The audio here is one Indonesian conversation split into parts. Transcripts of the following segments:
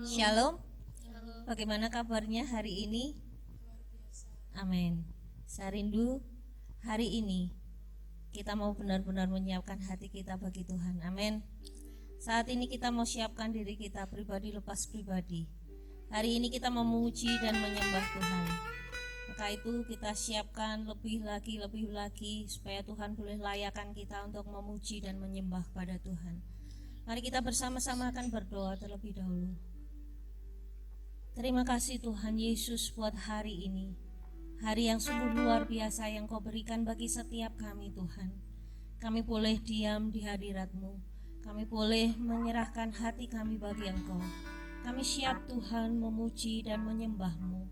Shalom. Bagaimana kabarnya hari ini? Amin. Saya rindu hari ini kita mau benar-benar menyiapkan hati kita bagi Tuhan. Amin. Saat ini kita mau siapkan diri kita pribadi lepas pribadi. Hari ini kita memuji dan menyembah Tuhan. Maka itu kita siapkan lebih lagi supaya Tuhan boleh layakkan kita untuk memuji dan menyembah pada Tuhan. Mari kita bersama-sama akan berdoa terlebih dahulu. Terima kasih Tuhan Yesus buat hari ini. Hari yang sungguh luar biasa yang Kau berikan bagi setiap kami Tuhan. Kami boleh diam di hadirat-Mu. Kami boleh menyerahkan hati kami bagi Engkau. Kami siap Tuhan memuji dan menyembah-Mu.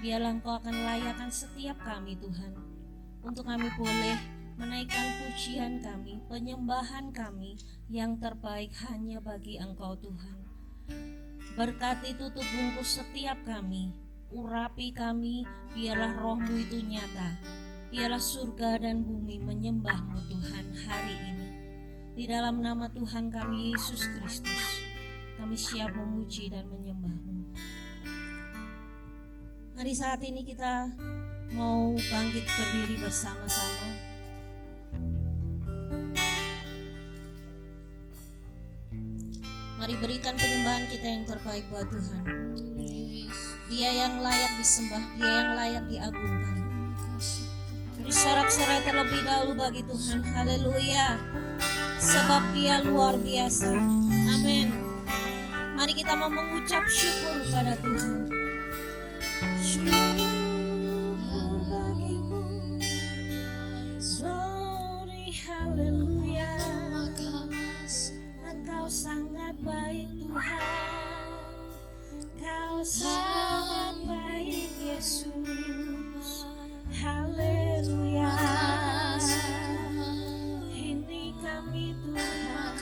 Biarlah Engkau akan layakkan setiap kami Tuhan. Untuk kami boleh menaikkan pujian kami, penyembahan kami yang terbaik hanya bagi Engkau Tuhan. Berkati tutup bungkus setiap kami, urapi kami, biarlah roh-Mu itu nyata. Biarlah surga dan bumi menyembah-Mu Tuhan hari ini. Di dalam nama Tuhan kami Yesus Kristus, kami siap memuji dan menyembah-Mu. Mari saat ini kita mau bangkit berdiri bersama-sama. Mari berikan penyembahan kita yang terbaik buat Tuhan. Dia yang layak disembah, Dia yang layak diagungkan. Beri sorak-sorai terlebih dahulu bagi Tuhan. Haleluya. Sebab Dia luar biasa. Amin. Mari kita mau mengucap syukur pada Tuhan. Syukur bagimu. Glory, haleluya. Engkau sangat baik Tuhan. Kau sangat baik Yesus. Haleluya. Ini kami Tuhan.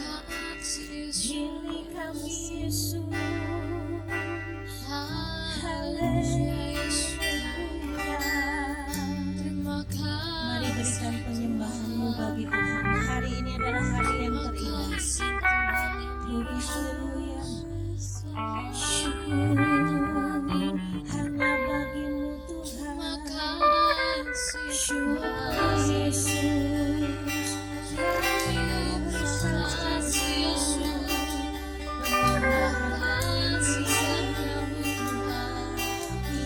Ini kami Yesus. Haleluya. Mari berikan penyembahan-Mu bagi Tuhan. Hari ini adalah hari yang terindah. Haleluya. Syukur hanya bagi-Mu Tuhan. Syukur Yesus.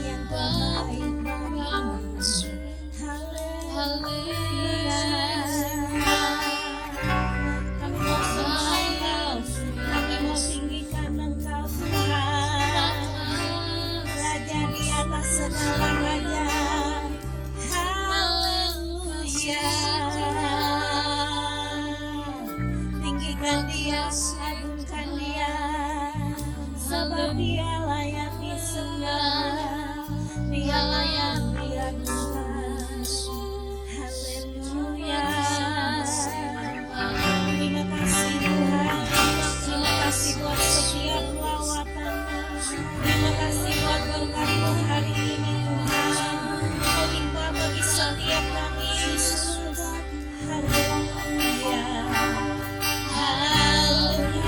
Yang terbaik bagi-Mu. Haleluya. Kami mau sembah Engkau, kami mau tinggikan Engkau Tuhan, Raja di atas segala raja. Haleluya. Tinggikan Dia, agungkan Dia, sebab Dia layak disembah, Dia layak diagungkan. Haleluya. Terima kasih Tuhan. Terima kasih buat setiap lawatan-Mu. Terima kasih buat berkat-Mu hari ini Tuhan. Kau limpah bagi setiap kami Yesus. Haleluya. Haleluya.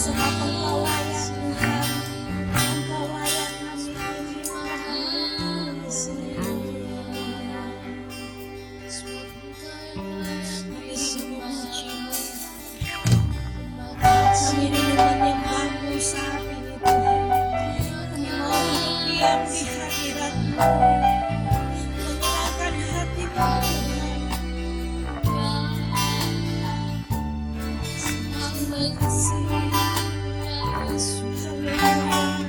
Sebab Engkau layak Tuhan, Engkau layak kami puji. Kami rindu memuji-Mu, kami rindu menyembah-Mu saat ini Tuhan. Kami mau duduk diam di hadirat-Mu, menyerahkan hati-Mu Tuhan. Terima kasih. Haleluya.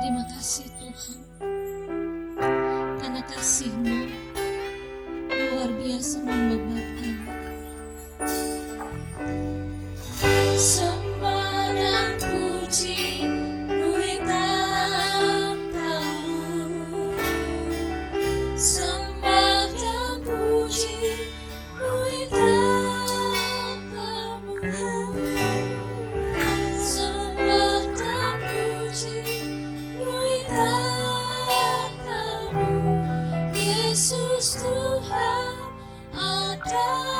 Terima kasih Tuhan, karena kasih-Mu luar biasa membebaskan. Sembah dan puji beri tatamu, sembah dan puji beri tatamu, sembah dan puji Yesus Tuhan ada.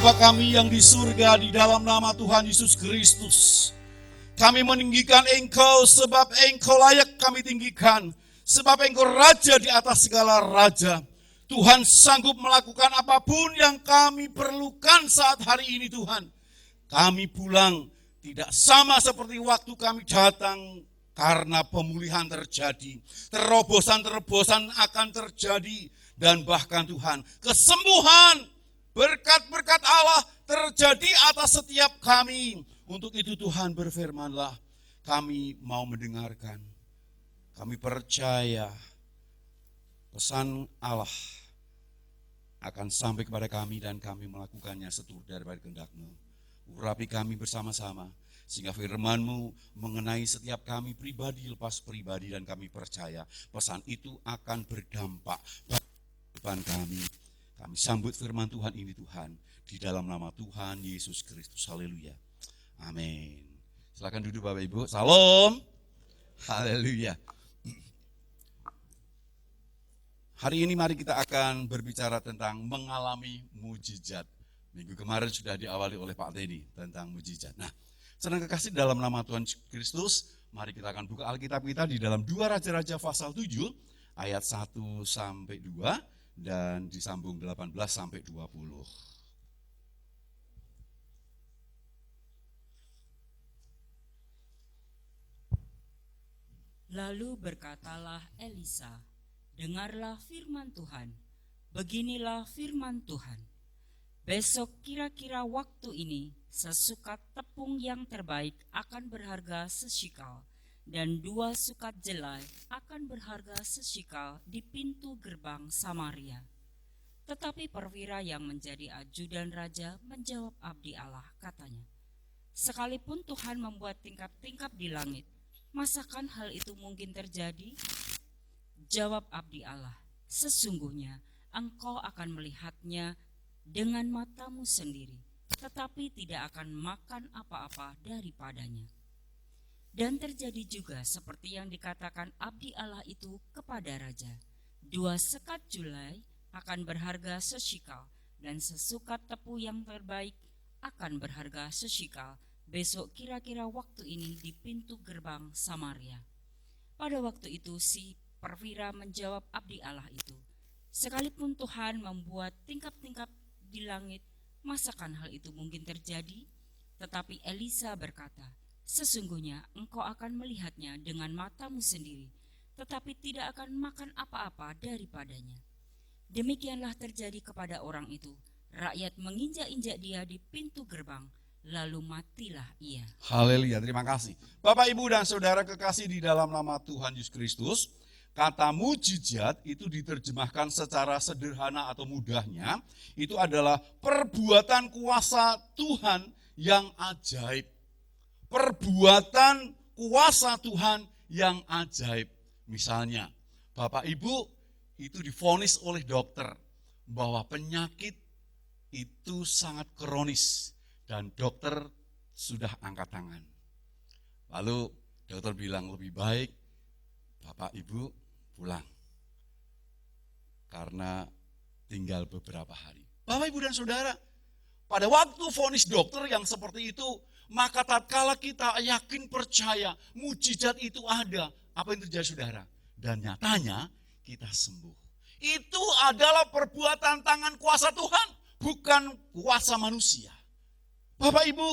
Bapa kami yang di surga, di dalam nama Tuhan Yesus Kristus, kami meninggikan Engkau sebab Engkau layak kami tinggikan. Sebab Engkau Raja di atas segala raja. Tuhan sanggup melakukan apapun yang kami perlukan saat hari ini Tuhan. Kami pulang tidak sama seperti waktu kami datang karena pemulihan terjadi. Terobosan-terobosan akan terjadi. Dan bahkan Tuhan, kesembuhan berkat-berkat Allah terjadi atas setiap kami. Untuk itu Tuhan berfirman-Lah, kami mau mendengarkan. Kami percaya pesan Allah akan sampai kepada kami dan kami melakukannya seturut daripada kehendak-Mu. Urapi kami bersama-sama sehingga firman-Mu mengenai setiap kami pribadi lepas pribadi, dan kami percaya pesan itu akan berdampak pada depan kami. Kami sambut firman Tuhan ini Tuhan, di dalam nama Tuhan Yesus Kristus. Haleluya. Amin. Silakan duduk Bapak Ibu. Salam. Haleluya. Hari ini mari kita akan berbicara tentang mengalami mujizat. Minggu kemarin sudah diawali oleh Pak Teddy tentang mujizat. Nah, senang kekasih dalam nama Tuhan Kristus, mari kita akan buka Alkitab kita di dalam 2 Raja-Raja pasal 7 ayat 1 sampai 2 dan disambung 18 sampai 20. Lalu berkatalah Elisa, dengarlah firman Tuhan. Beginilah firman Tuhan. Besok kira-kira waktu ini, sesukat tepung yang terbaik akan berharga sesikal, dan 2 sukat jelai akan berharga sesikal di pintu gerbang Samaria. Tetapi perwira yang menjadi ajudan raja menjawab abdi Allah, katanya, sekalipun Tuhan membuat tingkap-tingkap di langit, masakan hal itu mungkin terjadi? Jawab abdi Allah, sesungguhnya engkau akan melihatnya dengan matamu sendiri, tetapi tidak akan makan apa-apa daripadanya. Dan terjadi juga seperti yang dikatakan abdi Allah itu kepada raja. 2 sekat julai akan berharga sesikal, dan sesukat tepu yang terbaik akan berharga sesikal. Besok kira-kira waktu ini di pintu gerbang Samaria. Pada waktu itu si perwira menjawab abdi Allah itu, sekalipun Tuhan membuat tingkap-tingkap di langit, masakan hal itu mungkin terjadi? Tetapi Elisa berkata, sesungguhnya engkau akan melihatnya dengan matamu sendiri, tetapi tidak akan makan apa-apa daripadanya. Demikianlah terjadi kepada orang itu. Rakyat menginjak-injak dia di pintu gerbang, lalu matilah ia. Haleluya, terima kasih. Bapak, Ibu, dan Saudara kekasih di dalam nama Tuhan Yesus Kristus, kata mujizat itu diterjemahkan secara sederhana atau mudahnya, itu adalah perbuatan kuasa Tuhan yang ajaib. Perbuatan kuasa Tuhan yang ajaib. Misalnya, Bapak Ibu itu divonis oleh dokter bahwa penyakit itu sangat kronis dan dokter sudah angkat tangan. Lalu dokter bilang lebih baik Bapak Ibu pulang karena tinggal beberapa hari. Bapak Ibu dan Saudara, pada waktu vonis dokter yang seperti itu, maka tatkala kita yakin percaya mujizat itu ada, apa yang terjadi saudara? Dan nyatanya kita sembuh. Itu adalah perbuatan tangan kuasa Tuhan, bukan kuasa manusia. Bapak Ibu,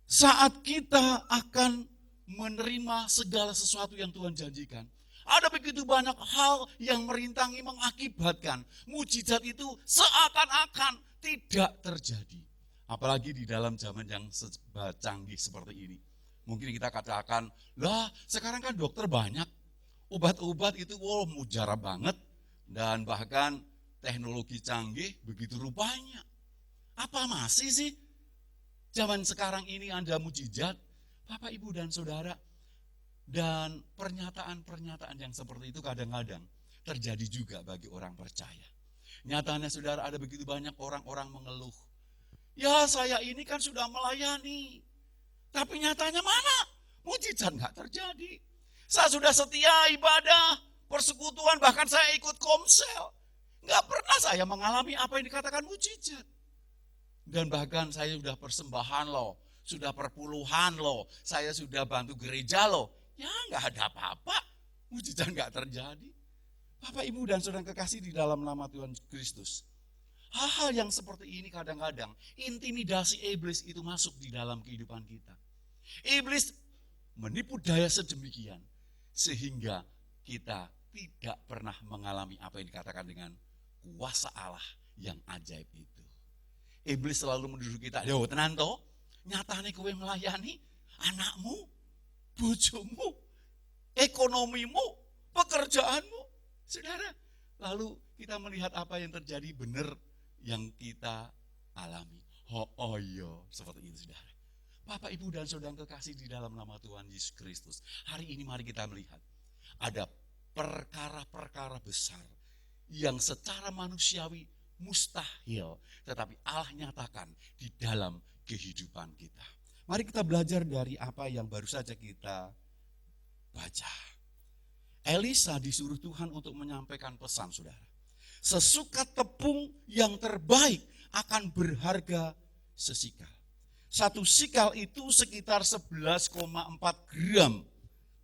saat kita akan menerima segala sesuatu yang Tuhan janjikan, ada begitu banyak hal yang merintangi, mengakibatkan mujizat itu seakan-akan tidak terjadi. Apalagi di dalam zaman yang serba canggih seperti ini. Mungkin kita katakan, lah sekarang kan dokter banyak, obat-obat itu mujarab banget, dan bahkan teknologi canggih begitu rupanya. Apa masih sih zaman sekarang ini ada mujizat? Bapak, Ibu, dan Saudara, dan pernyataan-pernyataan yang seperti itu kadang-kadang terjadi juga bagi orang percaya. Nyatanya saudara, ada begitu banyak orang-orang mengeluh. Ya saya ini kan sudah melayani, tapi nyatanya mana? Mujizat nggak terjadi. Saya sudah setia ibadah, persekutuan, bahkan saya ikut komsel. Nggak pernah saya mengalami apa yang dikatakan mujizat. Dan bahkan saya sudah persembahan loh, sudah perpuluhan loh, saya sudah bantu gereja loh. Ya nggak ada apa-apa, mujizat nggak terjadi. Bapak, Ibu, dan saudara kekasih di dalam nama Tuhan Kristus. Hal-hal yang seperti ini kadang-kadang intimidasi iblis itu masuk di dalam kehidupan kita. Iblis menipu daya sedemikian sehingga kita tidak pernah mengalami apa yang dikatakan dengan kuasa Allah yang ajaib itu. Iblis selalu menduduki kita, yo tenan to, nyatane kowe melayani anakmu, bojomu, ekonomimu, pekerjaanmu. Saudara, lalu kita melihat apa yang terjadi benar yang kita alami. Oh iya, seperti itu saudara. Bapak, Ibu, dan saudara kekasih di dalam nama Tuhan Yesus Kristus. Hari ini mari kita melihat ada perkara-perkara besar yang secara manusiawi mustahil, tetapi Allah nyatakan di dalam kehidupan kita. Mari kita belajar dari apa yang baru saja kita baca. Elisa disuruh Tuhan untuk menyampaikan pesan, saudara. Sesukat tepung yang terbaik akan berharga sesikal. Satu sikal itu sekitar 11,4 gram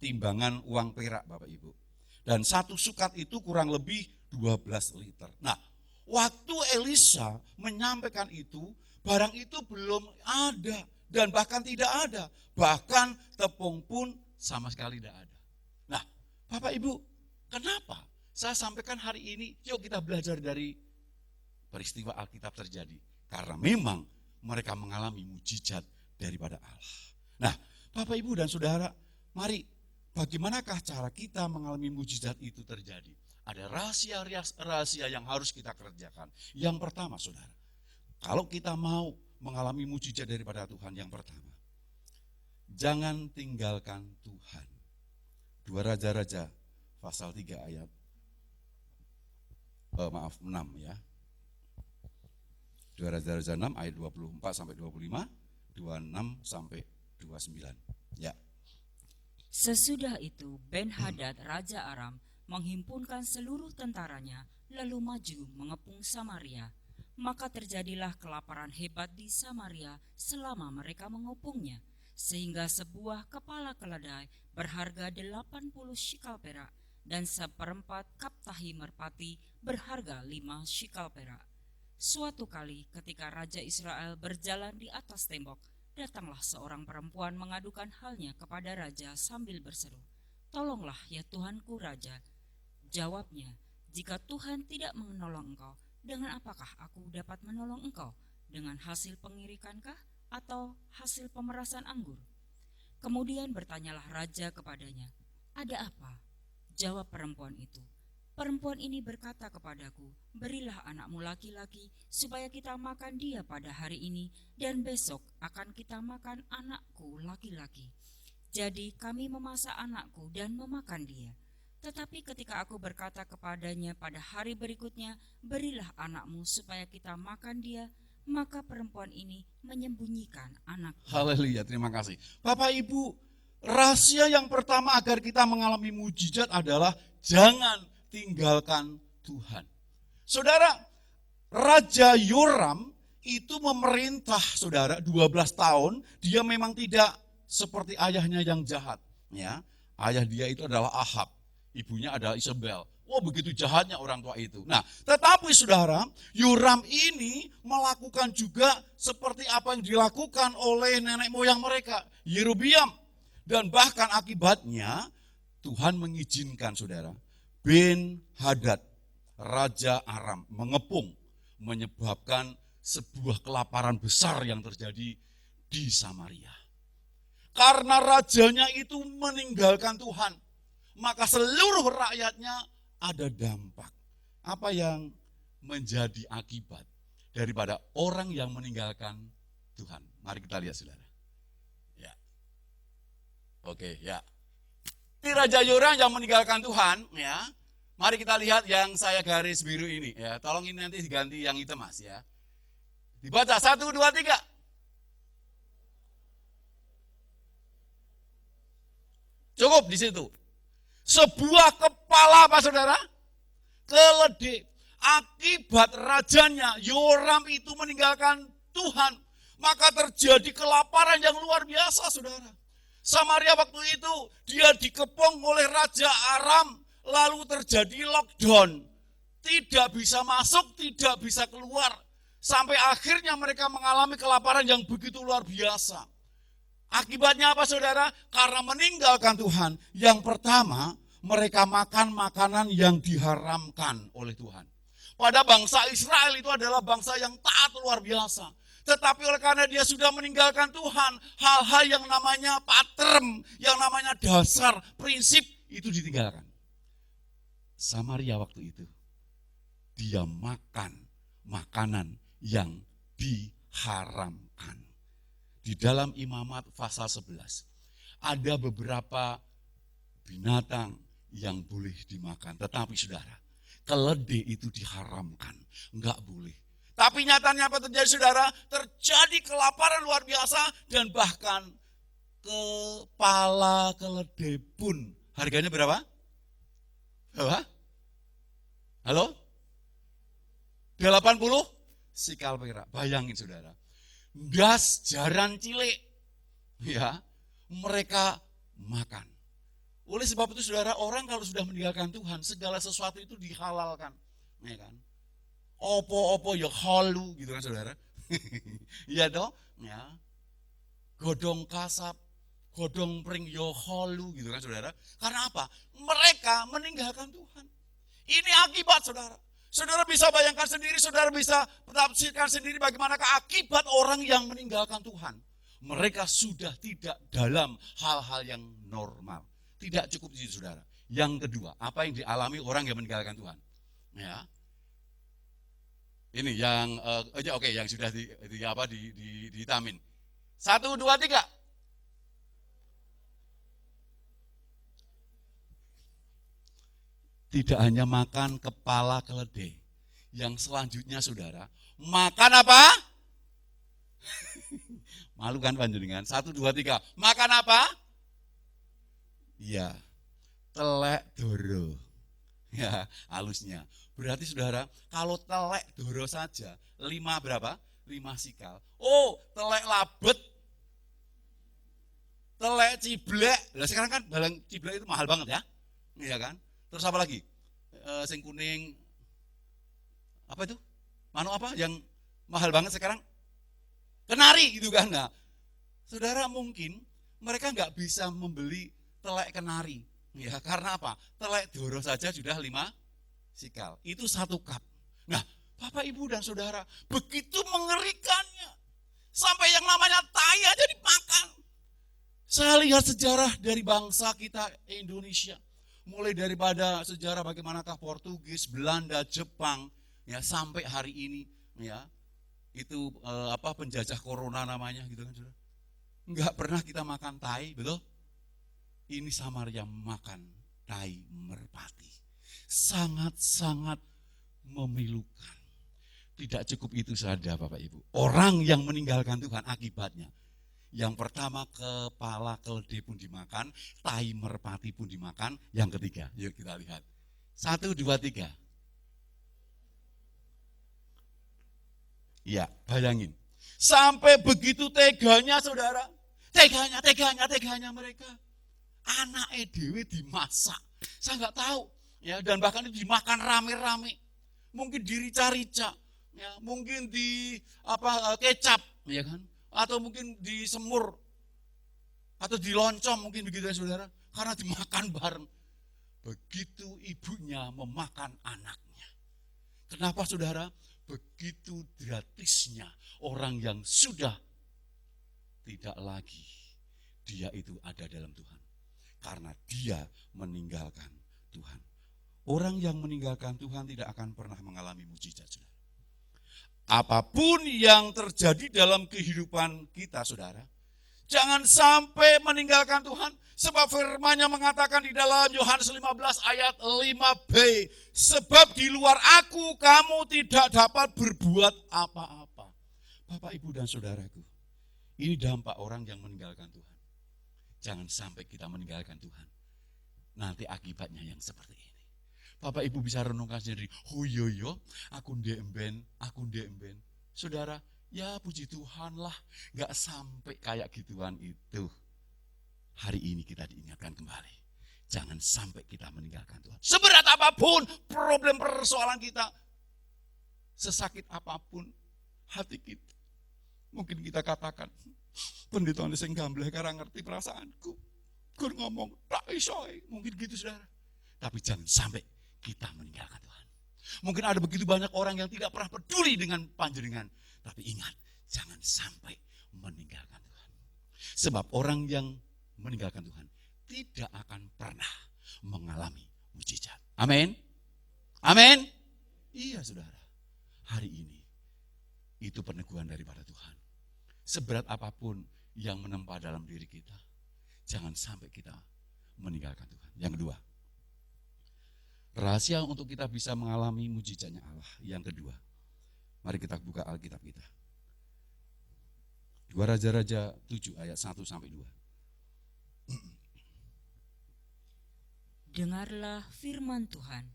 timbangan uang perak, Bapak Ibu. Dan satu sukat itu kurang lebih 12 liter. Nah, waktu Elisa menyampaikan itu, barang itu belum ada dan bahkan tidak ada. Bahkan tepung pun sama sekali tidak ada. Nah, Bapak Ibu, kenapa saya sampaikan hari ini? Yuk kita belajar dari peristiwa Alkitab terjadi. Karena memang mereka mengalami mujizat daripada Allah. Nah, Bapak, Ibu, dan saudara, mari bagaimanakah cara kita mengalami mujizat itu terjadi? Ada rahasia-rahasia yang harus kita kerjakan. Yang pertama, saudara, kalau kita mau mengalami mujizat daripada Tuhan, yang pertama, jangan tinggalkan Tuhan. 2 Raja-Raja pasal 3 ayat 6 ya. 2 Raja-Raja 6 ayat 24 sampai 25, 26 sampai 29. Ya. Sesudah itu Ben-Hadad Raja Aram menghimpunkan seluruh tentaranya lalu maju mengepung Samaria. Maka terjadilah kelaparan hebat di Samaria selama mereka mengepungnya, sehingga sebuah kepala keledai berharga 80 shikal perak dan seperempat kaptahi merpati berharga 5 shikal perak. Suatu kali ketika Raja Israel berjalan di atas tembok, datanglah seorang perempuan mengadukan halnya kepada Raja sambil berseru, "Tolonglah ya Tuhanku Raja." Jawabnya, "Jika Tuhan tidak menolong engkau, dengan apakah aku dapat menolong engkau? Dengan hasil pengirikankah atau hasil pemerasan anggur?" Kemudian bertanyalah Raja kepadanya, "Ada apa?" Jawab perempuan itu, "Perempuan ini berkata kepadaku, berilah anakmu laki-laki supaya kita makan dia pada hari ini dan besok akan kita makan anakku laki-laki. Jadi kami memasak anakku dan memakan dia. Tetapi ketika aku berkata kepadanya pada hari berikutnya, berilah anakmu supaya kita makan dia, maka perempuan ini menyembunyikan anaknya." Haleluya, terima kasih. Bapak, Ibu, rahasia yang pertama agar kita mengalami mujizat adalah jangan tinggalkan Tuhan. Saudara, Raja Yoram itu memerintah, saudara, 12 tahun. Dia memang tidak seperti ayahnya yang jahat. Ya, ayah dia itu adalah Ahab, ibunya adalah Isabel. Oh, begitu jahatnya orang tua itu. Nah, tetapi saudara, Yoram ini melakukan juga seperti apa yang dilakukan oleh nenek moyang mereka, Yerobiam. Dan bahkan akibatnya Tuhan mengizinkan, saudara, Ben-Hadad, Raja Aram, mengepung, menyebabkan sebuah kelaparan besar yang terjadi di Samaria. Karena rajanya itu meninggalkan Tuhan, maka seluruh rakyatnya ada dampak. Apa yang menjadi akibat daripada orang yang meninggalkan Tuhan? Mari kita lihat, saudara. Ya. Oke, ya. Di Raja Yoram yang meninggalkan Tuhan, ya. Mari kita lihat yang saya garis biru ini, ya. Tolong ini nanti diganti yang hitam, Mas, ya. Dibaca 1, 2, 3. Cukup di situ. Sebuah kepala, Pak Saudara, keledai. Akibat rajanya Yoram itu meninggalkan Tuhan, maka terjadi kelaparan yang luar biasa, saudara. Samaria waktu itu dia dikepung oleh Raja Aram, lalu terjadi lockdown. Tidak bisa masuk, tidak bisa keluar. Sampai akhirnya mereka mengalami kelaparan yang begitu luar biasa. Akibatnya apa, saudara? Karena meninggalkan Tuhan. Yang pertama, mereka makan makanan yang diharamkan oleh Tuhan. Pada bangsa Israel itu adalah bangsa yang taat luar biasa. Tetapi oleh karena dia sudah meninggalkan Tuhan, hal-hal yang namanya pattern, yang namanya dasar, prinsip, itu ditinggalkan. Samaria waktu itu, dia makan makanan yang diharamkan. Di dalam Imamat pasal 11, ada beberapa binatang yang boleh dimakan. Tetapi saudara, keledai itu diharamkan, enggak boleh. Tapi nyatanya apa terjadi, saudara? Terjadi kelaparan luar biasa dan bahkan kepala keledai pun harganya berapa? Berapa? Halo? 80 sikal perak. Bayangin, saudara. Das jaran cilik. Ya, mereka makan. Oleh sebab itu, saudara, orang kalau sudah meninggalkan Tuhan, segala sesuatu itu dihalalkan. Ya kan? Opo-opo ya halu gitu kan, saudara. Iya toh? Ya. Godong kasap, godong pring ya halu gitu kan, saudara. Karena apa? Mereka meninggalkan Tuhan. Ini akibat, saudara. Saudara bisa bayangkan sendiri, saudara bisa tafsirkan sendiri bagaimanakah akibat orang yang meninggalkan Tuhan. Mereka sudah tidak dalam hal-hal yang normal. Tidak cukup di situ, saudara. Yang kedua, apa yang dialami orang yang meninggalkan Tuhan? Ya. Ini yang oke, yang sudah ditamin. 1, 2, 3. Tidak hanya makan kepala keledai. Yang selanjutnya, saudara, makan apa? Malu kan panjenengan? 1, 2, 3. Makan apa? Iya, telek doro. Ya, halusnya. Berarti, saudara, kalau telek doro saja 5 berapa? 5 sikal. Oh, telek labet, telek ciblek. Nah, sekarang kan balang ciblek itu mahal banget ya. Iya kan? Terus apa lagi? Sing kuning, apa itu? Manu apa yang mahal banget sekarang? Kenari gitu kan. Nah, saudara, mungkin mereka nggak bisa membeli telek kenari. Ya, karena apa? Telek doro saja sudah 5 sikal. Itu 1 cup. Nah, Bapak, Ibu, dan saudara, begitu mengerikannya. Sampai yang namanya tai aja dimakan. Saya lihat sejarah dari bangsa kita Indonesia. Mulai daripada sejarah bagaimanakah Portugis, Belanda, Jepang, ya sampai hari ini, ya itu penjajah corona namanya, gitu kan, saudara. Enggak pernah kita makan tai, betul? Ini Samaria makan tai merpati. Sangat-sangat memilukan. Tidak cukup itu saja, Bapak Ibu. Orang yang meninggalkan Tuhan akibatnya. Yang pertama, kepala keledai pun dimakan, tai merpati pun dimakan. Yang ketiga, yuk kita lihat. 1, 2, 3. Ya, bayangin. Sampai begitu teganya, saudara. Teganya mereka. Anak dewe dimasak. Saya nggak tahu. Ya, dan bahkan itu dimakan rame-rame. Mungkin dirica-rica. Ya, mungkin di kecap, ya kan? Atau mungkin di semur, atau di loncom, mungkin begitu ya, saudara. Karena dimakan bareng. Begitu ibunya memakan anaknya. Kenapa, saudara? Begitu gratisnya orang yang sudah tidak lagi dia itu ada dalam Tuhan. Karena dia meninggalkan Tuhan. Orang yang meninggalkan Tuhan tidak akan pernah mengalami mujizat, saudara. Apapun yang terjadi dalam kehidupan kita, saudara, jangan sampai meninggalkan Tuhan. Sebab firman-Nya mengatakan di dalam Yohanes 15 ayat 5b, sebab di luar aku kamu tidak dapat berbuat apa-apa. Bapak, Ibu, dan saudaraku, ini dampak orang yang meninggalkan Tuhan. Jangan sampai kita meninggalkan Tuhan. Nanti akibatnya yang seperti ini. Bapak, Ibu bisa renungkan sendiri. Oh yo, aku ndek emben. Saudara, Ya puji Tuhan lah, gak sampai kayak gituan itu. Hari ini kita diingatkan kembali. Jangan sampai kita meninggalkan Tuhan. Seberat apapun problem persoalan kita, sesakit apapun hati kita. Mungkin kita katakan, pendeta ini sing gambleh karena ngerti perasaanku. Gue ngomong, tak isoy. Mungkin gitu saudara. Tapi jangan sampai kita meninggalkan Tuhan. Mungkin ada begitu banyak orang yang tidak pernah peduli dengan panjenengan. Tapi ingat, jangan sampai meninggalkan Tuhan. Sebab orang yang meninggalkan Tuhan tidak akan pernah mengalami mujizat. Amin. Amin. Iya saudara. Hari ini itu peneguhan daripada Tuhan. Seberat apapun yang menempa dalam diri kita, jangan sampai kita meninggalkan Tuhan. Yang kedua, rahasia untuk kita bisa mengalami mujizatnya Allah. Yang kedua, mari kita buka Alkitab kita. 2 Raja-Raja 7 ayat 1 sampai 2. Dengarlah firman Tuhan.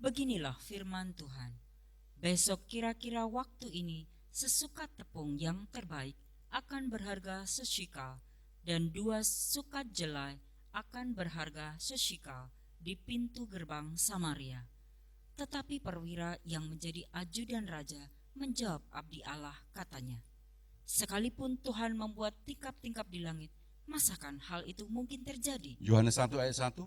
Beginilah firman Tuhan. Besok kira-kira waktu ini sesukat tepung yang terbaik akan berharga sesikal dan 2 sukat jelai akan berharga sesikal di pintu gerbang Samaria. Tetapi perwira yang menjadi ajudan raja menjawab abdi Allah, katanya, sekalipun Tuhan membuat tingkap-tingkap di langit, masakan hal itu mungkin terjadi? Yohanes 1 ayat 1.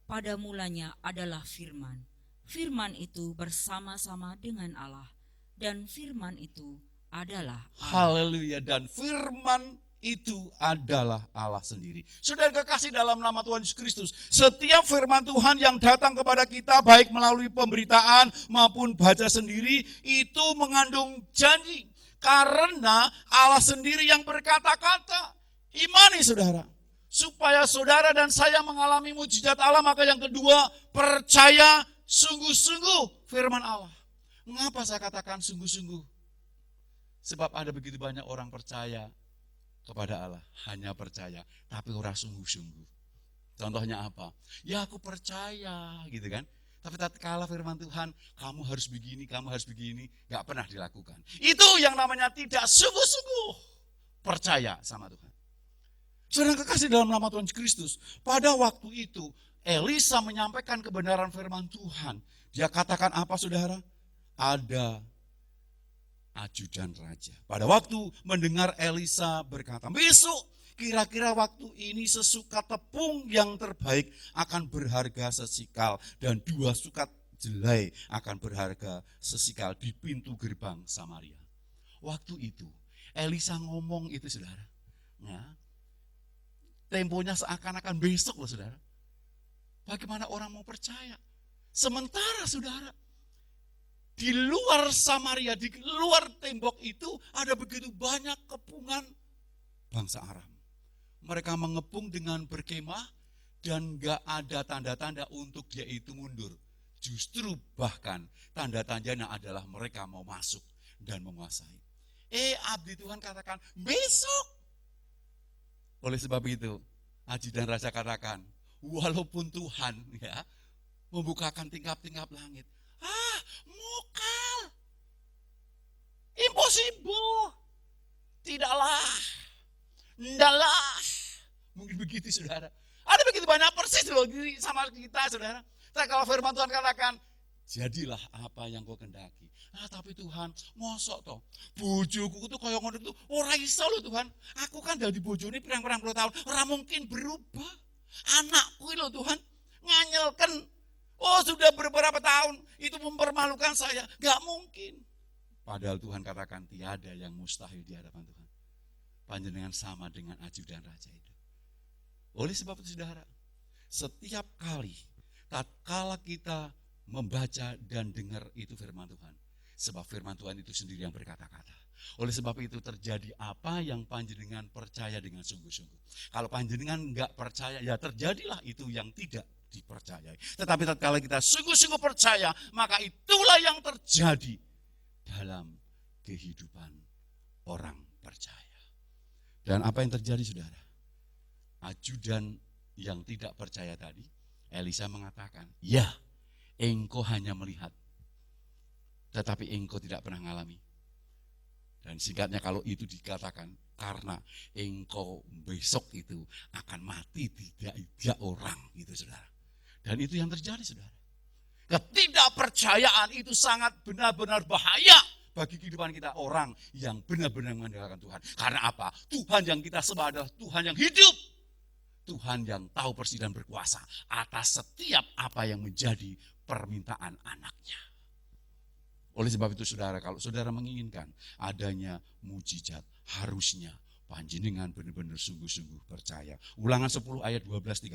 Pada mulanya adalah firman. Firman itu bersama-sama dengan Allah, dan firman itu adalah Allah. Haleluya. Dan firman itu adalah Allah sendiri. Saudara kekasih dalam nama Tuhan Yesus Kristus, setiap firman Tuhan yang datang kepada kita, baik melalui pemberitaan maupun baca sendiri, itu mengandung janji. Karena Allah sendiri yang berkata-kata. Imani saudara. Supaya saudara dan saya mengalami mujizat Allah, maka yang kedua, percaya sungguh-sungguh firman Allah. Mengapa saya katakan sungguh-sungguh? Sebab ada begitu banyak orang percaya kepada Allah, hanya percaya, tapi orang sungguh-sungguh. Contohnya apa? Ya aku percaya, gitu kan. Tapi tatkala firman Tuhan, kamu harus begini, gak pernah dilakukan. Itu yang namanya tidak sungguh-sungguh percaya sama Tuhan. Saudara kekasih dalam nama Tuhan Kristus, pada waktu itu Elisa menyampaikan kebenaran firman Tuhan. Dia katakan apa saudara? Ada ajudan raja. Pada waktu mendengar Elisa berkata, besok kira-kira waktu ini sesukat tepung yang terbaik akan berharga sesikal dan 2 sukat jelai akan berharga sesikal di pintu gerbang Samaria. Waktu itu Elisa ngomong itu saudara. Ya, temponya seakan-akan besok loh saudara. Bagaimana orang mau percaya? Sementara saudara, di luar Samaria, di luar tembok itu ada begitu banyak kepungan bangsa Aram. Mereka mengepung dengan berkemah dan gak ada tanda-tanda untuk dia itu mundur. Justru bahkan tanda-tandanya adalah mereka mau masuk dan menguasai. Abdi Tuhan katakan besok. Oleh sebab itu, ajudan raja katakan, walaupun Tuhan ya membukakan tingkap-tingkap langit, mukal, impossible, tidaklah, ndalah. Mungkin begitu saudara. Ada begitu banyak persis loh sama kita saudara. Tapi kalau firman Tuhan katakan, jadilah apa yang kau kendaki. Tapi Tuhan, mosok toh, bojoku tuh kaya ngono tuh, ora iso lho Tuhan. Aku kan dadi bojone pirang-pirang puluh tahun, ora mungkin berubah. Anakku lho Tuhan, nganyelken. Sudah beberapa tahun itu mempermalukan saya, gak mungkin. Padahal Tuhan katakan tiada yang mustahil di hadapan Tuhan. Panjenengan sama dengan ajudan raja itu. Oleh sebab itu saudara, setiap kali tatkala kita membaca dan dengar itu firman Tuhan, sebab firman Tuhan itu sendiri yang berkata-kata. Oleh sebab itu terjadi apa yang panjenengan percaya dengan sungguh-sungguh. Kalau panjenengan enggak percaya, ya terjadilah itu yang tidak dipercayai. Tetapi tatkala kita sungguh-sungguh percaya, maka itulah yang terjadi dalam kehidupan orang percaya. Dan apa yang terjadi saudara? Ajudan yang tidak percaya tadi, Elisa mengatakan, ya, engkau hanya melihat, tetapi engkau tidak pernah mengalami. Dan singkatnya kalau itu dikatakan, karena engkau besok itu akan mati tidak tiga orang gitu saudara. Dan itu yang terjadi saudara. Ketidakpercayaan itu sangat benar-benar bahaya bagi kehidupan kita, orang yang benar-benar mengandalkan Tuhan. Karena apa? Tuhan yang kita sembah adalah Tuhan yang hidup. Tuhan yang tahu persis dan berkuasa atas setiap apa yang menjadi permintaan anaknya. Oleh sebab itu saudara, kalau saudara menginginkan adanya mujizat, harusnya panjenengan benar-benar sungguh-sungguh percaya. Ulangan 10 ayat 12-13.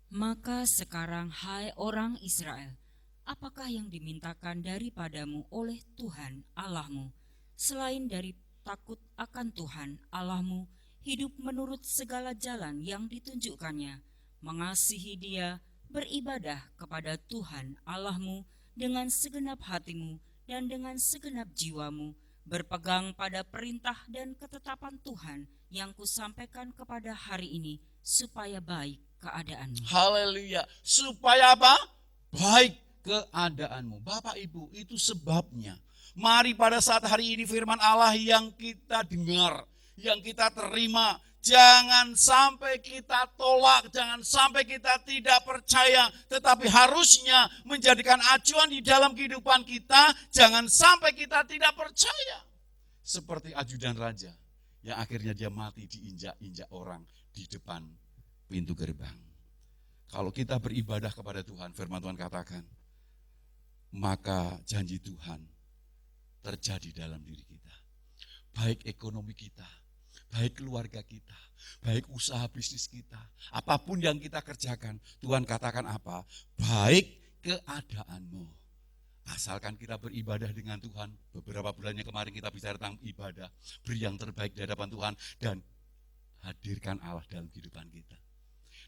Maka sekarang hai orang Israel, apakah yang dimintakan daripadamu oleh Tuhan Allahmu, selain dari takut akan Tuhan Allahmu, hidup menurut segala jalan yang ditunjukkannya, mengasihi Dia, beribadah kepada Tuhan Allahmu dengan segenap hatimu dan dengan segenap jiwamu, berpegang pada perintah dan ketetapan Tuhan yang kusampaikan kepada hari ini, supaya baik keadaanmu. Haleluya. Supaya apa? Baik keadaanmu. Bapak Ibu, itu sebabnya. Mari pada saat hari ini firman Allah yang kita dengar, yang kita terima, jangan sampai kita tolak, jangan sampai kita tidak percaya, tetapi harusnya menjadikan acuan di dalam kehidupan kita, jangan sampai kita tidak percaya. Seperti ajudan raja, yang akhirnya dia mati diinjak-injak orang di depan pintu gerbang. Kalau kita beribadah kepada Tuhan, firman Tuhan katakan, maka janji Tuhan terjadi dalam diri kita. Baik ekonomi kita, baik keluarga kita, baik usaha bisnis kita, apapun yang kita kerjakan, Tuhan katakan apa? Baik keadaanmu. Asalkan kita beribadah dengan Tuhan. Beberapa bulan yang kemarin kita bicara tentang ibadah, beri yang terbaik di hadapan Tuhan, dan hadirkan Allah dalam kehidupan kita.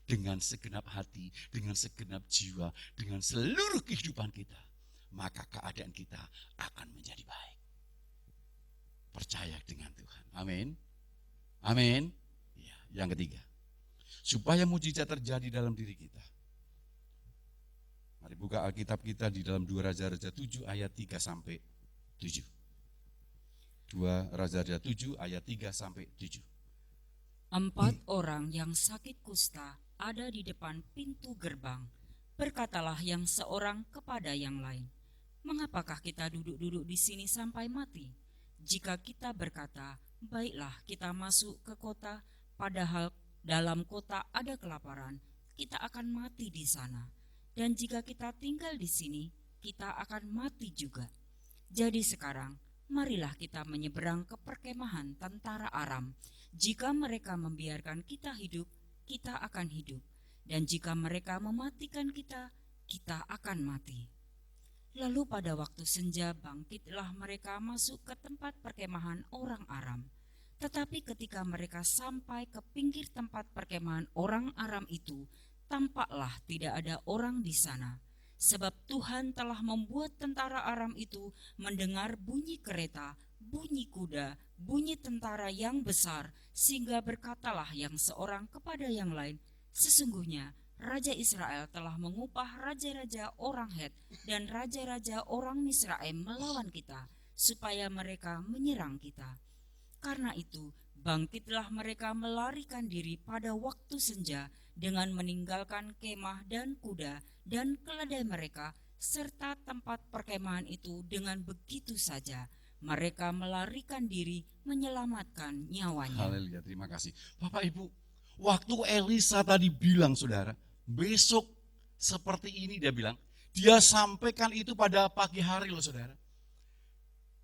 Dengan segenap hati, dengan segenap jiwa, dengan seluruh kehidupan kita, maka keadaan kita akan menjadi baik. Percaya dengan Tuhan. Amin. Amin. Ya, yang ketiga, supaya mujizat terjadi dalam diri kita. Mari buka Alkitab kita di dalam 2 Raja-Raja 7 ayat 3 sampai 7. 2 Raja-Raja 7 ayat 3 sampai 7. 4 orang yang sakit kusta ada di depan pintu gerbang. Berkatalah yang seorang kepada yang lain, mengapakah kita duduk-duduk di sini sampai mati? Jika kita berkata, baiklah kita masuk ke kota, padahal dalam kota ada kelaparan, kita akan mati di sana. Dan jika kita tinggal di sini, kita akan mati juga. Jadi sekarang, marilah kita menyeberang ke perkemahan tentara Aram. Jika mereka membiarkan kita hidup, kita akan hidup. Dan jika mereka mematikan kita, kita akan mati. Lalu pada waktu senja bangkitlah mereka masuk ke tempat perkemahan orang Aram. Tetapi ketika mereka sampai ke pinggir tempat perkemahan orang Aram itu, tampaklah tidak ada orang di sana. Sebab Tuhan telah membuat tentara Aram itu mendengar bunyi kereta, bunyi kuda, bunyi tentara yang besar, sehingga berkatalah yang seorang kepada yang lain, sesungguhnya Raja Israel telah mengupah raja-raja orang Het dan raja-raja orang Misraim melawan kita, supaya mereka menyerang kita. Karena itu, bangkitlah mereka melarikan diri pada waktu senja dengan meninggalkan kemah dan kuda dan keledai mereka, serta tempat perkemahan itu dengan begitu saja. Mereka melarikan diri menyelamatkan nyawanya. Haleluya, terima kasih. Bapak Ibu, waktu Elisa tadi bilang saudara, besok seperti ini dia bilang, dia sampaikan itu pada pagi hari loh saudara.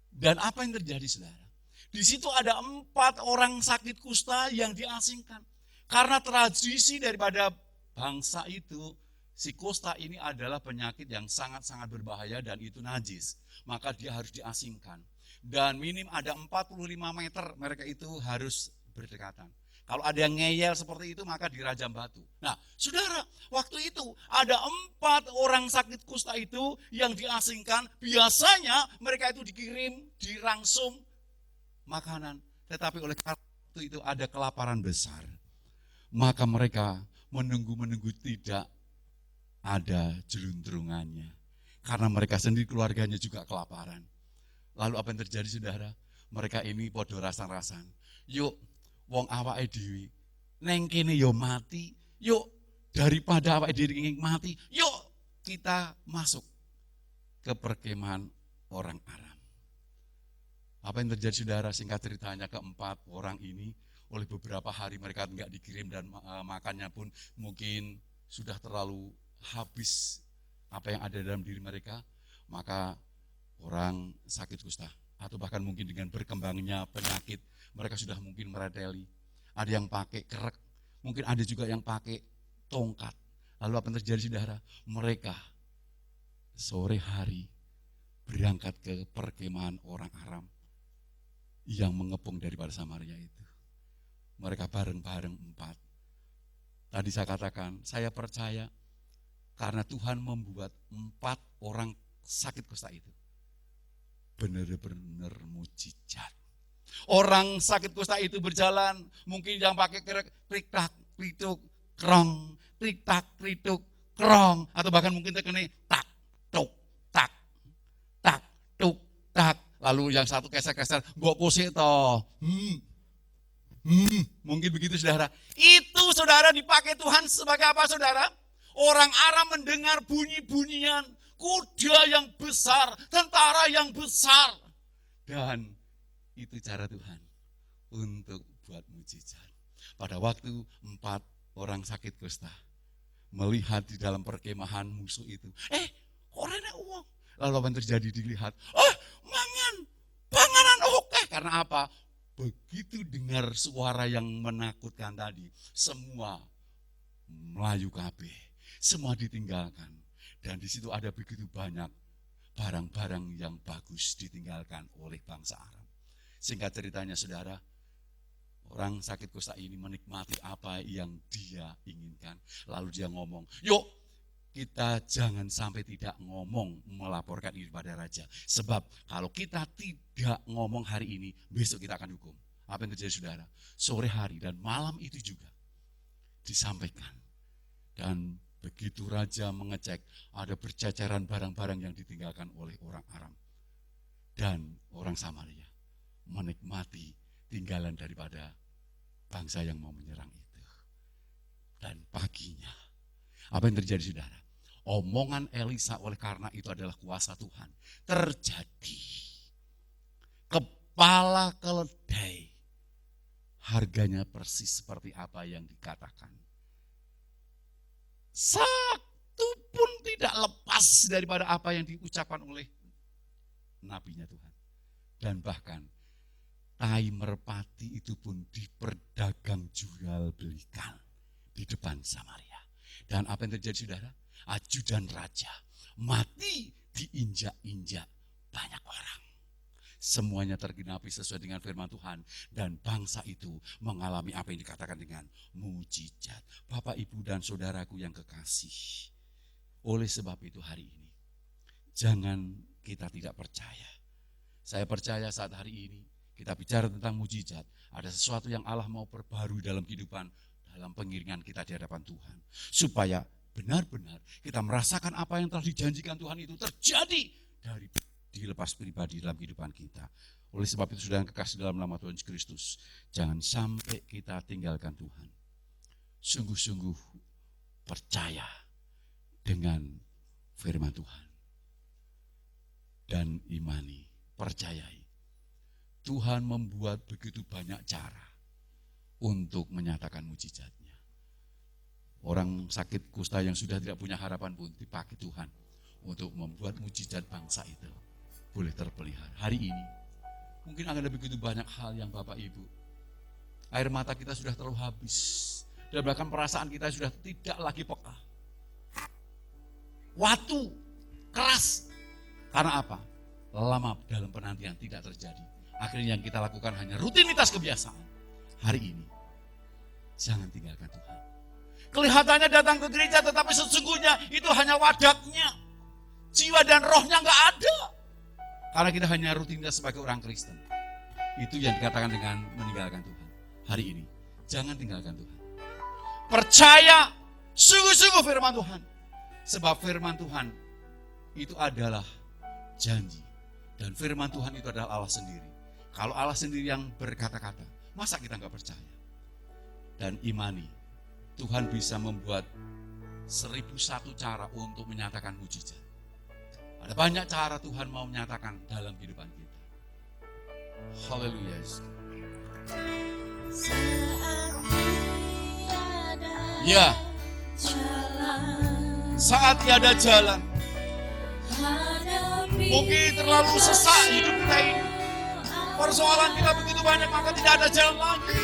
Dan apa yang terjadi saudara? Di situ ada 4 orang sakit kusta yang diasingkan. Karena tradisi daripada bangsa itu, si kusta ini adalah penyakit yang sangat-sangat berbahaya dan itu najis. Maka dia harus diasingkan. Dan minim ada 45 meter mereka itu harus berdekatan. Kalau ada yang ngeyel seperti itu maka dirajam batu. Nah saudara, waktu itu ada 4 orang sakit kusta itu yang diasingkan. Biasanya mereka itu dikirim, dirangsum makanan. Tetapi oleh karena itu ada kelaparan besar. Maka mereka menunggu tidak ada jeluntrungannya. Karena mereka sendiri keluarganya juga kelaparan. Lalu apa yang terjadi saudara? Mereka ini podo rasan-rasan. Yuk wong awake dhewe neng kene yo mati. Yuk daripada awake dhewe ingin mati, yuk kita masuk ke perkemahan orang Aram. Apa yang terjadi saudara? Singkat ceritanya keempat orang ini oleh beberapa hari mereka enggak dikirim dan makannya pun mungkin sudah terlalu habis apa yang ada dalam diri mereka, maka orang sakit kusta atau bahkan mungkin dengan berkembangnya penyakit mereka sudah mungkin mereteli. Ada yang pakai kerek, mungkin ada juga yang pakai tongkat. Lalu apa yang terjadi saudara? Mereka sore hari berangkat ke perkemahan orang Aram yang mengepung daripada Samaria itu. Mereka bareng-bareng 4. Tadi saya katakan, saya percaya karena Tuhan membuat 4 orang sakit kusta itu benar-benar mujizat. Orang sakit kusta itu berjalan, mungkin yang pakai kerek, krik-tak, krituk, krong, krik-tak, krituk, krong, atau bahkan mungkin terkena tak, tuk, tak, tak, tuk, tak. Lalu yang satu keser-keser, gua pusing toh. Mungkin begitu saudara. Itu saudara dipakai Tuhan sebagai apa saudara? Orang Aram mendengar bunyi-bunyian kuda yang besar, tentara yang besar. Dan itu cara Tuhan untuk buat mujizat. Pada waktu 4 orang sakit kusta melihat di dalam perkemahan musuh itu, orangnya uang. Lalu apa yang terjadi dilihat, panganan oke. Karena apa? Begitu dengar suara yang menakutkan tadi, semua melayu kabeh. Semua ditinggalkan. Dan di situ ada begitu banyak barang-barang yang bagus ditinggalkan oleh bangsa Aram. Singkat ceritanya saudara, orang sakit kusta ini menikmati apa yang dia inginkan. Lalu dia ngomong, yuk kita jangan sampai tidak ngomong melaporkan ini pada raja. Sebab kalau kita tidak ngomong hari ini, besok kita akan hukum. Apa yang terjadi saudara? Sore hari dan malam itu juga disampaikan. Dan begitu raja mengecek, ada berceceran barang-barang yang ditinggalkan oleh orang Aram. Dan orang Samaria menikmati tinggalan daripada bangsa yang mau menyerang itu. Dan paginya, apa yang terjadi saudara? Omongan Elisa oleh karena itu adalah kuasa Tuhan. Terjadi. Kepala keledai. Harganya persis seperti apa yang dikatakan. Satu pun tidak lepas daripada apa yang diucapkan oleh nabinya Tuhan. Dan bahkan tai merpati itu pun diperdagang jual belikan di depan Samaria. Dan apa yang terjadi saudara? Ajudan raja mati diinjak-injak banyak orang. Semuanya tergenapi sesuai dengan firman Tuhan. Dan bangsa itu mengalami apa yang dikatakan dengan mujizat. Bapak, Ibu, dan saudaraku yang kekasih. Oleh sebab itu hari ini, jangan kita tidak percaya. Saya percaya saat hari ini, kita bicara tentang mujizat. Ada sesuatu yang Allah mau perbarui dalam kehidupan, dalam pengiringan kita di hadapan Tuhan. Supaya benar-benar kita merasakan apa yang telah dijanjikan Tuhan itu terjadi dari dilepas pribadi dalam kehidupan kita. Oleh sebab itu saudara yang kekasih dalam nama Tuhan Yesus Kristus, jangan sampai kita tinggalkan Tuhan. Sungguh-sungguh percaya dengan firman Tuhan. Dan imani, percayai. Tuhan membuat begitu banyak cara untuk menyatakan mujizatnya. Orang sakit kusta yang sudah tidak punya harapan pun dipakai Tuhan untuk membuat mujizat bangsa itu boleh terpelihara. Hari ini mungkin ada begitu banyak hal yang Bapak Ibu, air mata kita sudah terlalu habis dan bahkan perasaan kita sudah tidak lagi peka. Waktu keras. Karena apa? Lama dalam penantian tidak terjadi. Akhirnya yang kita lakukan hanya rutinitas kebiasaan. Hari ini jangan tinggalkan Tuhan. Kelihatannya datang ke gereja tetapi sesungguhnya itu hanya wadahnya. Jiwa dan rohnya enggak ada. Karena kita hanya rutinitas sebagai orang Kristen. Itu yang dikatakan dengan meninggalkan Tuhan. Hari ini jangan tinggalkan Tuhan. Percaya sungguh-sungguh firman Tuhan. Sebab firman Tuhan itu adalah janji. Dan firman Tuhan itu adalah Allah sendiri. Kalau Allah sendiri yang berkata-kata, masa kita nggak percaya? Dan imani, Tuhan bisa membuat 1001 cara untuk menyatakan mujizat. Ada banyak cara Tuhan mau menyatakan dalam kehidupan kita. Haleluya. Ya, saat tiada jalan, mungkin terlalu sesak hidup kita ini. Persoalan kita begitu banyak, maka tidak ada jalan lagi.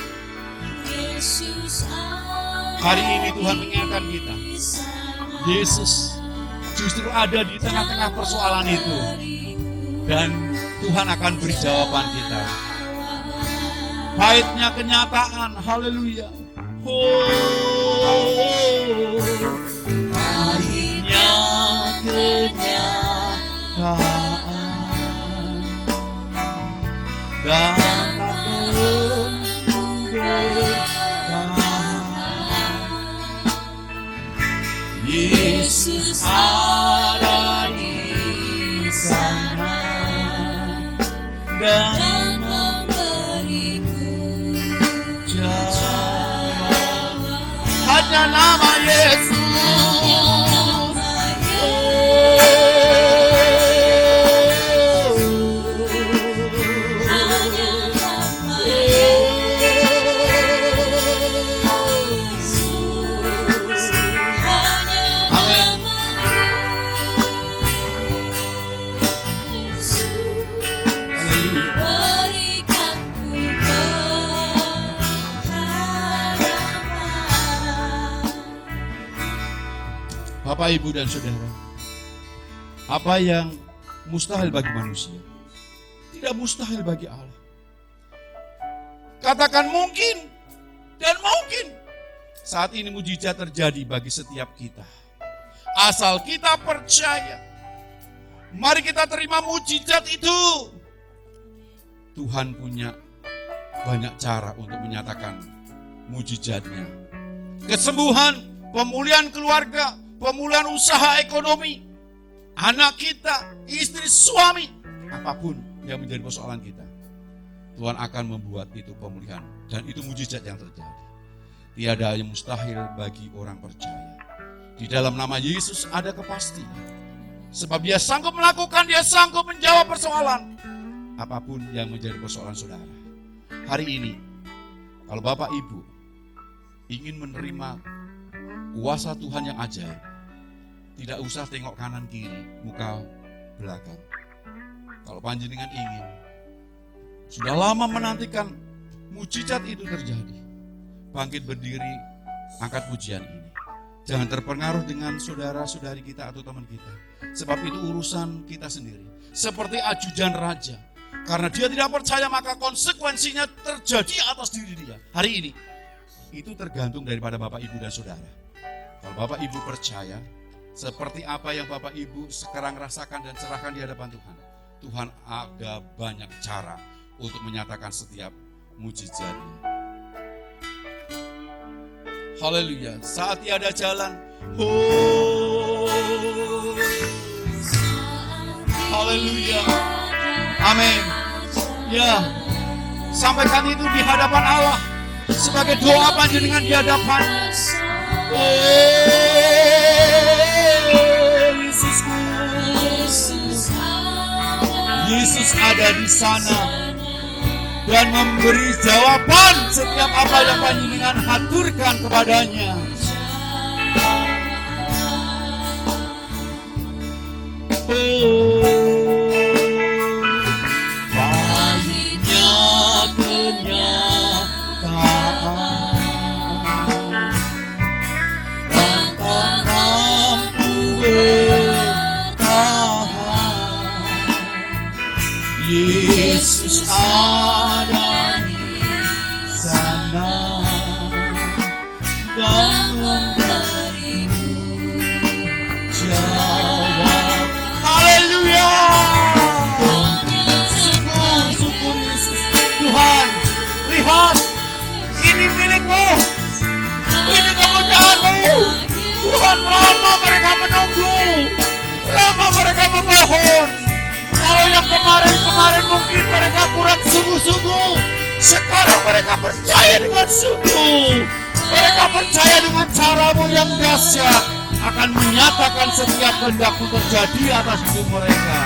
Hari ini Tuhan mengingatkan kita, Yesus justru ada di tengah-tengah persoalan itu. Dan Tuhan akan beri jawaban kita. Pahitnya kenyataan, haleluya. Pahitnya kenyataan dan Yesus ada di sana dan memberiku jawaban. Hanya nama Yesus. Bapak, Ibu, dan Saudara, apa yang mustahil bagi manusia, tidak mustahil bagi Allah. Katakan mungkin dan mungkin. Saat ini mujizat terjadi bagi setiap kita. Asal kita percaya. Mari kita terima mujizat itu. Tuhan punya banyak cara untuk menyatakan mujizatnya. Kesembuhan, pemulihan keluarga, pemulihan usaha ekonomi, anak kita, istri, suami, apapun yang menjadi persoalan kita, Tuhan akan membuat itu pemulihan. Dan itu mujizat yang terjadi. Tiada yang mustahil bagi orang percaya. Di dalam nama Yesus ada kepastian. Sebab Dia sanggup melakukan, Dia sanggup menjawab persoalan. Apapun yang menjadi persoalan saudara. Hari ini, kalau Bapak Ibu ingin menerima kuasa Tuhan yang ajaib, tidak usah tengok kanan kiri, muka belakang. Kalau panjenengan ingin, sudah lama menantikan mujizat itu terjadi, bangkit berdiri, angkat pujian ini. Jangan terpengaruh dengan saudara-saudari kita atau teman kita. Sebab itu urusan kita sendiri. Seperti ajudan raja. Karena dia tidak percaya, maka konsekuensinya terjadi atas diri dia. Hari ini, itu tergantung daripada Bapak, Ibu, dan Saudara. Kalau Bapak Ibu percaya, seperti apa yang Bapak Ibu sekarang rasakan dan serahkan di hadapan Tuhan. Tuhan ada banyak cara untuk menyatakan setiap mujizatnya. Haleluya. Saat tiada jalan. Haleluya. Amin. Ya. Sampaikan itu di hadapan Allah. Sebagai doa panjenengan di hadapan. Yesus ada di sana dan memberi jawaban setiap apa yang panjenengan haturkan kepadanya. Pahitnya kenyataan dan tak mampu bertahan. Yesus ada di sana dan memberiku jawab. Haleluya. Syukur Yesus. Tuhan, lihat, ini milikmu, ini kemuliaan-Mu. Tuhan, lama mereka menunggu. Lama mereka memohon. Kalau yang kemarin-kemarin mungkin mereka kurang sungguh-sungguh, sekarang mereka percaya dengan sungguh. Mereka percaya dengan caramu yang dahsyat akan menyatakan setiap kehendak-Mu terjadi atas hidup mereka.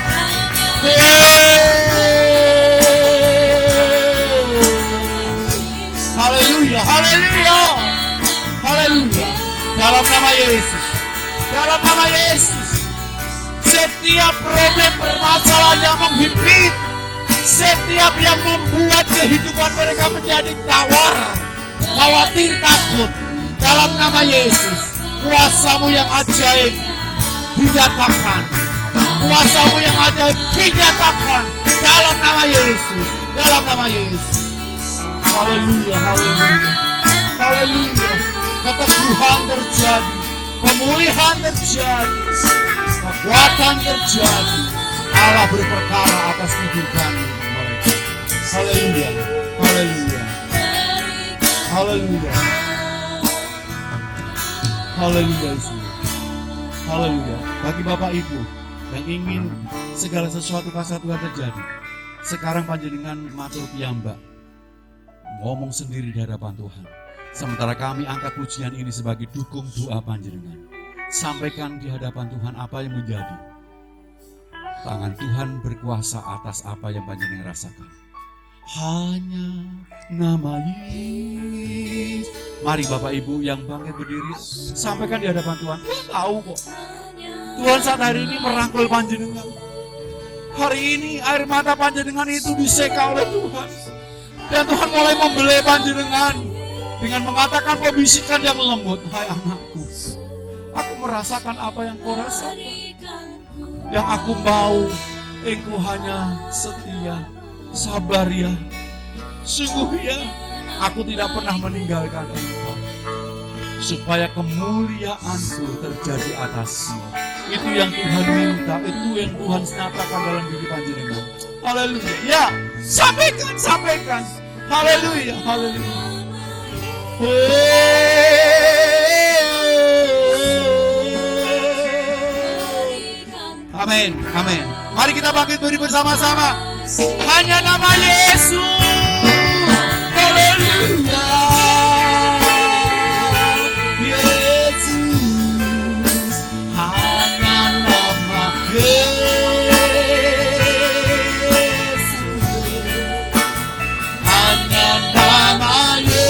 Haleluya, haleluya, haleluya. Dalam nama Yesus, dalam nama Yesus, setiap problem permasalahan yang menghimpit, setiap yang membuat kehidupan mereka menjadi tawar, khawatir, takut, dalam nama Yesus, kuasa-Mu yang ajaib dinyatakan, kuasa-Mu yang ajaib dinyatakan dalam nama Yesus, dalam nama Yesus. Haleluya, haleluya, haleluya. Keteguhan terjadi, pemulihan terjadi, kekuatan terjadi. Allah berperkara atas kehidupan mereka. Haleluya, haleluya, haleluya, haleluya. Haleluya. Bagi Bapak Ibu yang ingin segala sesuatu kasih Tuhan terjadi, sekarang panjenengan matur piyambak, ngomong sendiri di hadapan Tuhan. Sementara kami angkat pujian ini sebagai dukung doa panjenengan. Sampaikan di hadapan Tuhan apa yang menjadi. Tangan Tuhan berkuasa atas apa yang panjenengan rasakan. Hanya nama Yesus. Mari Bapak Ibu yang bangkit berdiri, sampaikan di hadapan Tuhan. Tuhan tahu kok. Tuhan saat hari ini merangkul panjenengan. Hari ini air mata panjenengan itu diseka oleh Tuhan. Dan Tuhan mulai membelai panjenengan dengan mengatakan pembisikan yang lembut. Hai anakku, aku merasakan apa yang kau rasakan. Yang aku mau, engkau hanya setia, sabar ya. Sungguh ya, aku tidak pernah meninggalkan engkau. Supaya kemuliaan-Ku terjadi atasmu. Itu yang Tuhan minta, itu yang Tuhan nyatakan dalam diri panjenengan. Haleluya. Ya, sampaikan, sampaikan. Haleluya, haleluya. Amin, amin. Mari kita bangkit berdiri bersama-sama. Hanya nama Yesus. Haleluya. Yesus. Hanya nama Yesus. Hanya nama Yesus.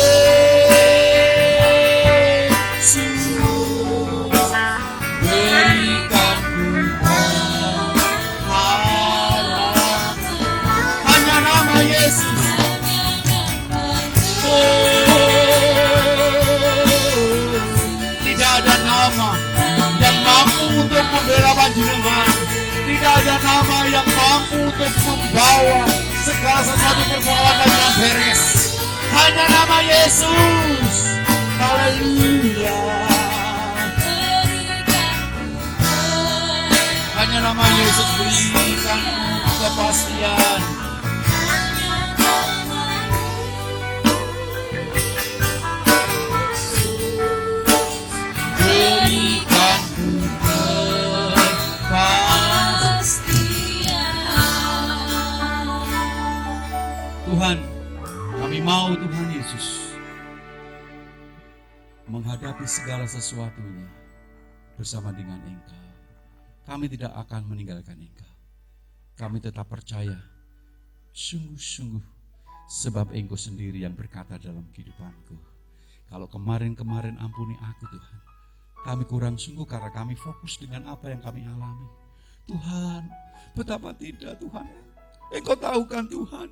Berikan hanya nama Yesus. Tidak ada nama yang mampu untuk membela panjenengan. Tidak ada nama yang mampu untuk membawa segala sesuatu perbuatan yang beres. Hanya nama Yesus. Haleluya. Hanya nama Yesus berikan kepastian. Berikan kepastian. Tuhan, kami mau Tuhan Yesus menghadapi segala sesuatunya bersama dengan Engkau. Kami tidak akan meninggalkan Engkau. Kami tetap percaya, sungguh-sungguh, sebab Engkau sendiri yang berkata dalam kehidupanku. Kalau kemarin-kemarin ampuni aku Tuhan. Kami kurang sungguh karena kami fokus dengan apa yang kami alami. Tuhan, betapa tidak Tuhan. Engkau tahu kan Tuhan,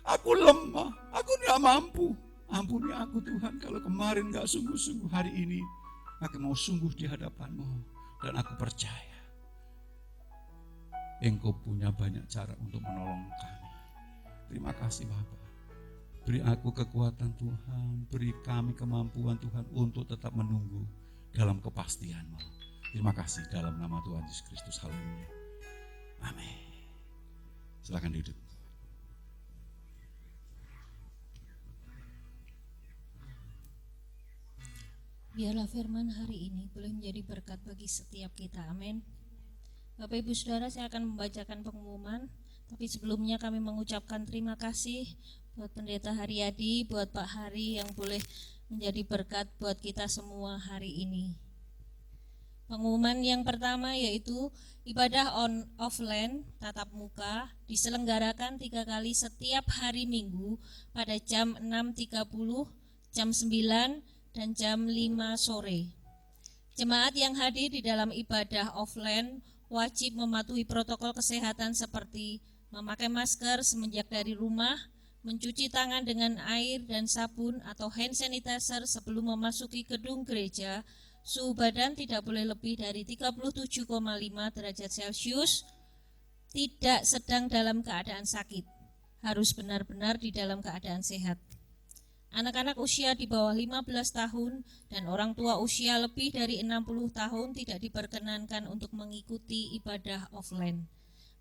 aku lemah, aku tidak mampu. Ampuni aku Tuhan kalau kemarin gak sungguh-sungguh. Hari ini aku mau sungguh di hadapan-Mu. Dan aku percaya Engkau punya banyak cara untuk menolong kami. Terima kasih Bapa. Beri aku kekuatan Tuhan, beri kami kemampuan Tuhan untuk tetap menunggu dalam kepastian-Mu. Terima kasih dalam nama Tuhan Yesus Kristus. Haleluya. Amin. Silakan duduk. Biarlah firman hari ini boleh menjadi berkat bagi setiap kita. Amin. Bapak Ibu Saudara, saya akan membacakan pengumuman, tapi sebelumnya kami mengucapkan terima kasih buat Pendeta Haryadi, buat Pak Hari yang boleh menjadi berkat buat kita semua hari ini. Pengumuman yang pertama yaitu ibadah offline tatap muka diselenggarakan 3 kali setiap hari Minggu pada jam 6.30, jam 9, dan jam 5 sore. Jemaat yang hadir di dalam ibadah offline wajib mematuhi protokol kesehatan seperti memakai masker semenjak dari rumah, mencuci tangan dengan air dan sabun atau hand sanitizer sebelum memasuki gedung gereja, suhu badan tidak boleh lebih dari 37,5 derajat Celcius, tidak sedang dalam keadaan sakit, harus benar-benar di dalam keadaan sehat. Anak-anak usia di bawah 15 tahun dan orang tua usia lebih dari 60 tahun tidak diperkenankan untuk mengikuti ibadah offline.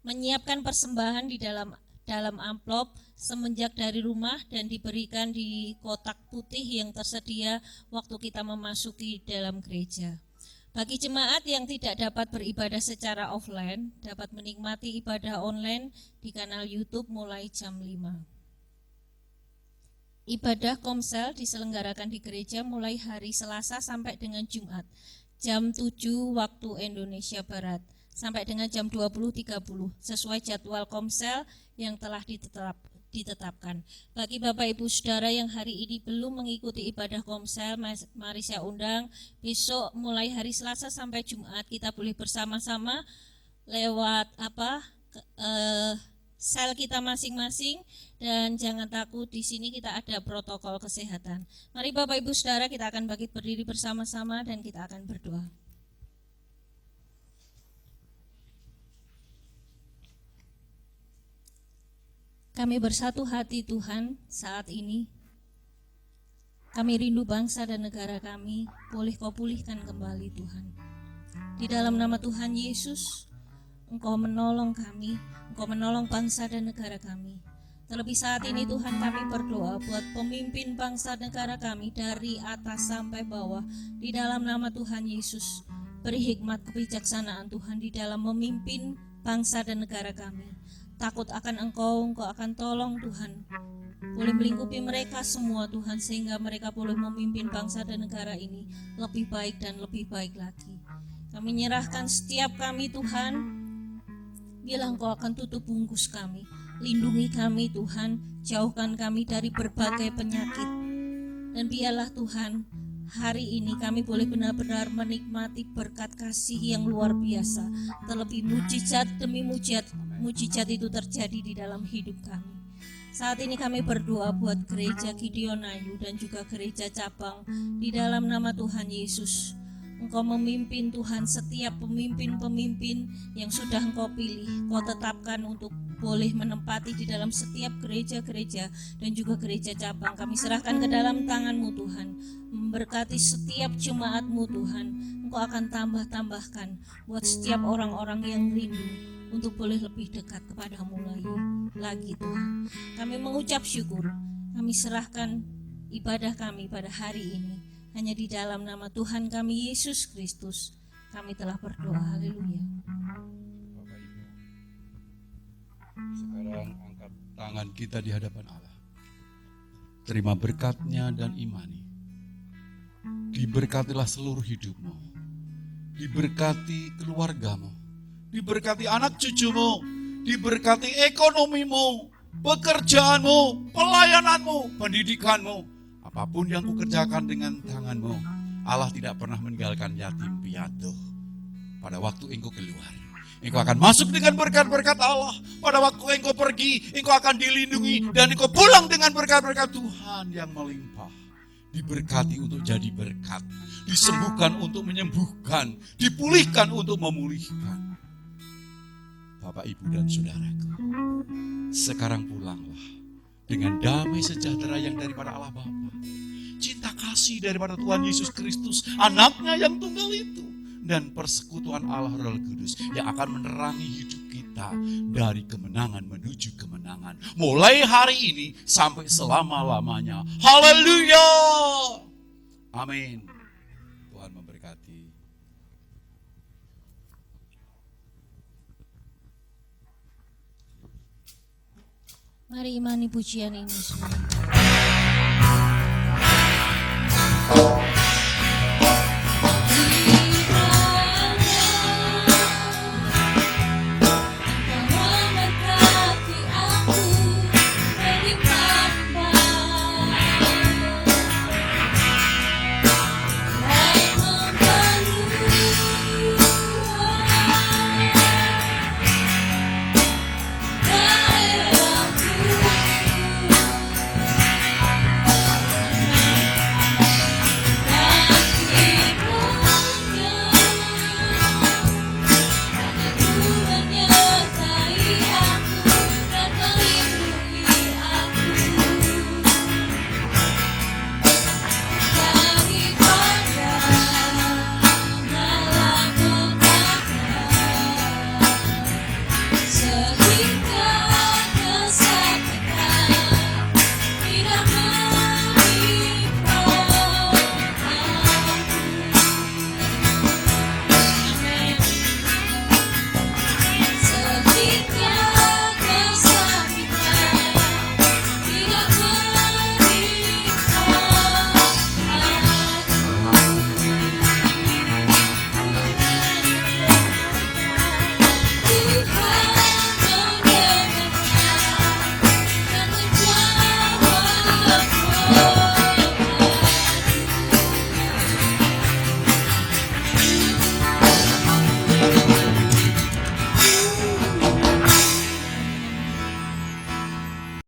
Menyiapkan persembahan di dalam amplop semenjak dari rumah dan diberikan di kotak putih yang tersedia waktu kita memasuki dalam gereja. Bagi jemaat yang tidak dapat beribadah secara offline, dapat menikmati ibadah online di kanal YouTube mulai jam 5. Ibadah komsel diselenggarakan di gereja mulai hari Selasa sampai dengan Jumat, jam 7 waktu Indonesia Barat, sampai dengan jam 20.30, sesuai jadwal komsel yang telah ditetapkan. Bagi Bapak Ibu Saudara yang hari ini belum mengikuti ibadah komsel, mari saya undang besok mulai hari Selasa sampai Jumat kita boleh bersama-sama lewat sel kita masing-masing, dan jangan takut, di sini kita ada protokol kesehatan. Mari Bapak Ibu Saudara, kita akan bangkit berdiri bersama-sama dan kita akan berdoa. Kami bersatu hati Tuhan saat ini. Kami rindu bangsa dan negara kami, boleh Kau pulihkan kembali Tuhan. Di dalam nama Tuhan Yesus, Engkau menolong kami, Engkau menolong bangsa dan negara kami. Terlebih saat ini Tuhan, kami berdoa buat pemimpin bangsa negara kami dari atas sampai bawah. Di dalam nama Tuhan Yesus, beri hikmat kebijaksanaan Tuhan di dalam memimpin bangsa dan negara kami. Takut akan Engkau akan tolong Tuhan. Boleh melingkupi mereka semua Tuhan, sehingga mereka boleh memimpin bangsa dan negara ini lebih baik dan lebih baik lagi. Kami menyerahkan setiap kami Tuhan. Bila Engkau akan tutup bungkus kami, lindungi kami Tuhan, jauhkan kami dari berbagai penyakit. Dan biarlah Tuhan, hari ini kami boleh benar-benar menikmati berkat kasih yang luar biasa. Terlebih mujizat demi mujizat itu terjadi di dalam hidup kami. Saat ini kami berdoa buat gereja Gideon Ayu dan juga gereja cabang di dalam nama Tuhan Yesus. Engkau memimpin Tuhan, setiap pemimpin-pemimpin yang sudah Engkau pilih, Kau tetapkan untuk boleh menempati di dalam setiap gereja-gereja dan juga gereja cabang. Kami serahkan ke dalam tangan-Mu Tuhan, memberkati setiap jemaat-Mu Tuhan. Engkau akan tambahkan buat setiap orang-orang yang rindu untuk boleh lebih dekat kepada-Mu lagi Tuhan. Kami mengucap syukur, kami serahkan ibadah kami pada hari ini. Hanya di dalam nama Tuhan kami Yesus Kristus kami telah berdoa. Haleluya. Bapak Ibu, sekarang angkat tangan kita di hadapan Allah. Terima berkat-Nya dan imani. Diberkatilah seluruh hidupmu. Diberkati keluargamu. Diberkati anak cucumu. Diberkati ekonomimu, pekerjaanmu, pelayananmu, pendidikanmu. Apapun yang kukerjakan dengan tanganmu, Allah tidak pernah meninggalkan yatim piatu. Pada waktu engkau keluar, engkau akan masuk dengan berkat-berkat Allah. Pada waktu engkau pergi, engkau akan dilindungi. Dan engkau pulang dengan berkat-berkat Tuhan yang melimpah. Diberkati untuk jadi berkat, disembuhkan untuk menyembuhkan, dipulihkan untuk memulihkan. Bapak, Ibu, dan Saudaraku, sekarang pulanglah dengan damai sejahtera yang daripada Allah Bapa, cinta kasih daripada Tuhan Yesus Kristus, anaknya yang tunggal itu, dan persekutuan Allah Roh Kudus yang akan menerangi hidup kita dari kemenangan menuju kemenangan, mulai hari ini sampai selama-lamanya. Haleluya. Amin. Tuhan memberkati. Mari imani pujian ini semua.